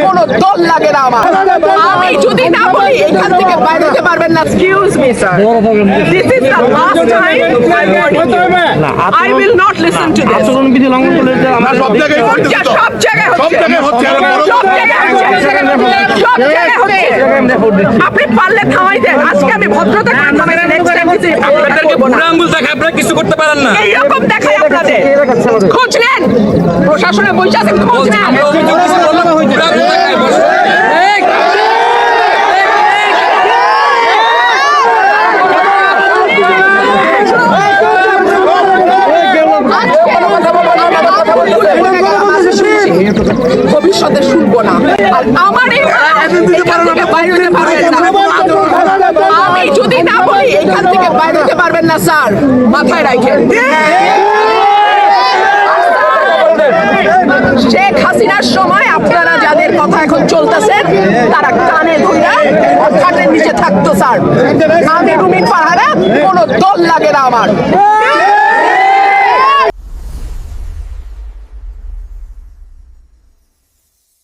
কোনো দল লাগে না আমার। আমি যদি না বলি এখান থেকে বাইরে হতে পারবেন না। Excuse me sir, this is the last time. I will not listen to this. আচরণবিধি লঙ্ঘন করলে আমরা সব জায়গায় হচ্ছে, সব জায়গায় হচ্ছে, সব জায়গায় হচ্ছে। আপনি পারলে থামাই দেন। আজকে আমি ভদ্রতা করে থামাইছি, নেক্সট টাইম কিছু আপনাদেরকে বুড়া আঙ্গুল দেখায় আপনারা কিছু করতে পারেন না। এইরকম দেখাই আপনাদের। খোঁজ নেন, প্রশাসনে বসে আছেন, খোঁজ নেন। ভবিষ্যতে শুনবো না। আর আমার আমি যদি না বলি এখান থেকে বাইরে হতে পারবেন না স্যার, মাথায় রাখেন। শেখ হাসিনার সময় আপনারা যাদের কথা এখন চলতেছেন তারা কানে ধইরা খাটের নিচে থাকতো স্যার। আমি রুমিন পাহাড়া, কোনো দল লাগে না আমার।